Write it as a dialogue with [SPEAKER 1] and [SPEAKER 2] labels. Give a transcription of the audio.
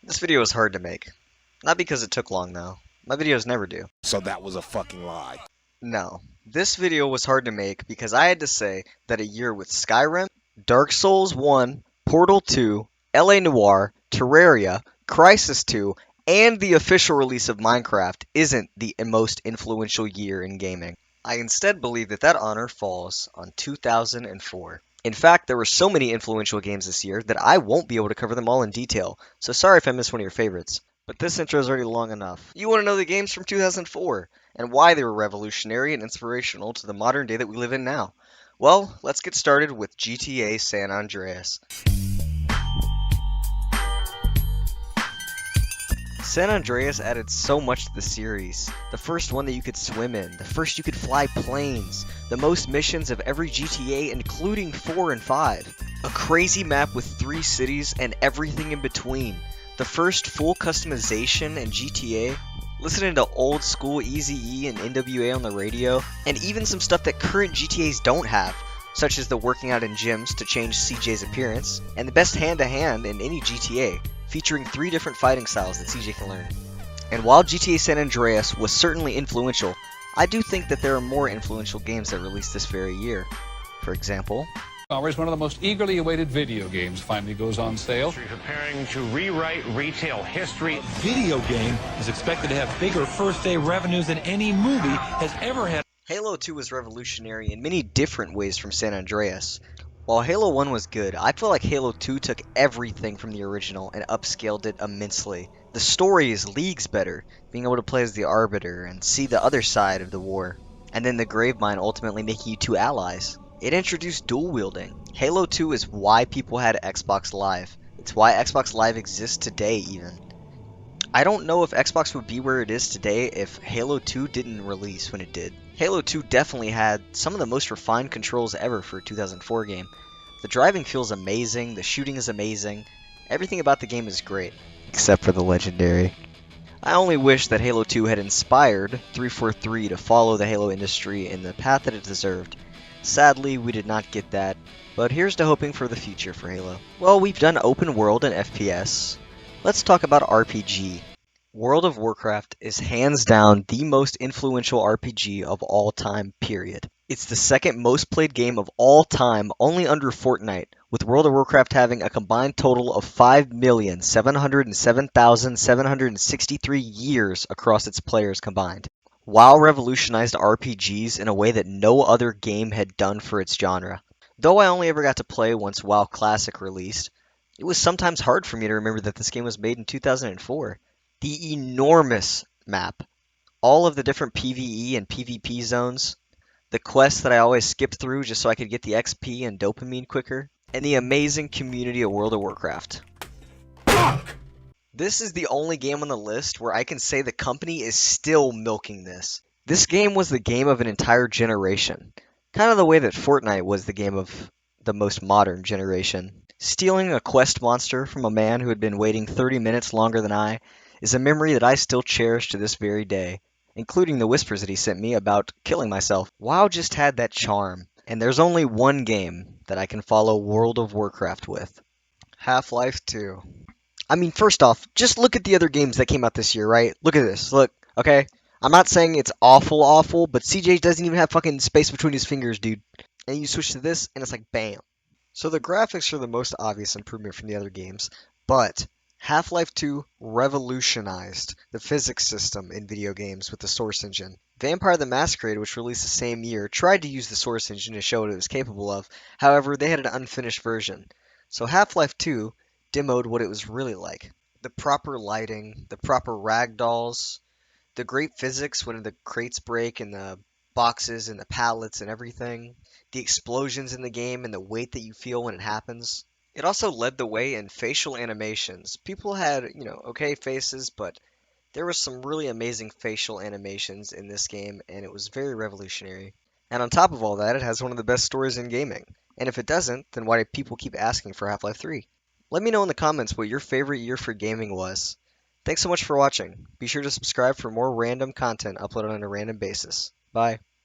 [SPEAKER 1] This video was hard to make. Not because it took long, though. My videos never do.
[SPEAKER 2] So that was a fucking lie.
[SPEAKER 1] No. This video was hard to make because I had to say that a year with Skyrim, Dark Souls 1, Portal 2, LA Noire, Terraria, Crysis 2, and the official release of Minecraft isn't the most influential year in gaming. I instead believe that honor falls on 2004. In fact, there were so many influential games this year that I won't be able to cover them all in detail, so sorry if I missed one of your favorites. But this intro is already long enough. You want to know the games from 2004 and why they were revolutionary and inspirational to the modern day that we live in now. Well, let's get started with GTA San Andreas. San Andreas added so much to the series. The first one that you could swim in, the first you could fly planes, the most missions of every GTA including 4 and 5, a crazy map with 3 cities and everything in between, the first full customization in GTA, listening to old school Eazy-E and NWA on the radio, and even some stuff that current GTAs don't have, such as the working out in gyms to change CJ's appearance, and the best hand-to-hand in any GTA, featuring 3 different fighting styles that CJ can learn. And while GTA San Andreas was certainly influential, I do think that there are more influential games that released this very year. For example,
[SPEAKER 3] One of the most eagerly awaited video games finally goes on sale.
[SPEAKER 4] Preparing to rewrite retail history.
[SPEAKER 5] Video game is expected to have bigger first-day revenues than any movie has ever had.
[SPEAKER 1] Halo 2 was revolutionary in many different ways from San Andreas. While Halo 1 was good, I feel like Halo 2 took everything from the original and upscaled it immensely. The story is leagues better, being able to play as the Arbiter and see the other side of the war, and then the Gravemind ultimately making you 2 allies. It introduced dual wielding. Halo 2 is why people had Xbox Live. It's why Xbox Live exists today even. I don't know if Xbox would be where it is today if Halo 2 didn't release when it did. Halo 2 definitely had some of the most refined controls ever for a 2004 game. The driving feels amazing, the shooting is amazing, everything about the game is great. Except for the legendary. I only wish that Halo 2 had inspired 343 to follow the Halo industry in the path that it deserved. Sadly, we did not get that, but here's to hoping for the future for Halo. Well, we've done open world and FPS. Let's talk about RPG. World of Warcraft is hands down the most influential RPG of all time, period. It's the second most played game of all time, only under Fortnite, with World of Warcraft having a combined total of 5,707,763 years across its players combined. WoW revolutionized RPGs in a way that no other game had done for its genre. Though I only ever got to play once WoW Classic released, it was sometimes hard for me to remember that this game was made in 2004. The enormous map, all of the different PvE and PvP zones, the quests that I always skipped through just so I could get the XP and dopamine quicker, and the amazing community of World of Warcraft. This is the only game on the list where I can say the company is still milking this. This game was the game of an entire generation, kind of the way that Fortnite was the game of the most modern generation. Stealing a quest monster from a man who had been waiting 30 minutes longer than I is a memory that I still cherish to this very day, including the whispers that he sent me about killing myself. WoW just had that charm, and there's only one game that I can follow World of Warcraft with. Half-Life 2. I mean, first off, just look at the other games that came out this year, right? Look at this, look, okay? I'm not saying it's awful, but CJ doesn't even have fucking space between his fingers, dude. And you switch to this, and it's like, bam. So the graphics are the most obvious improvement from the other games, but Half-Life 2 revolutionized the physics system in video games with the Source Engine. Vampire the Masquerade, which released the same year, tried to use the Source Engine to show what it was capable of. However, they had an unfinished version. So Half-Life 2 demoed what it was really like. The proper lighting, the proper ragdolls, the great physics when the crates break and the boxes and the pallets and everything, the explosions in the game and the weight that you feel when it happens. It also led the way in facial animations. People had, okay faces, but there was some really amazing facial animations in this game, and it was very revolutionary. And on top of all that, it has one of the best stories in gaming. And if it doesn't, then why do people keep asking for Half-Life 3? Let me know in the comments what your favorite year for gaming was. Thanks so much for watching. Be sure to subscribe for more random content uploaded on a random basis. Bye.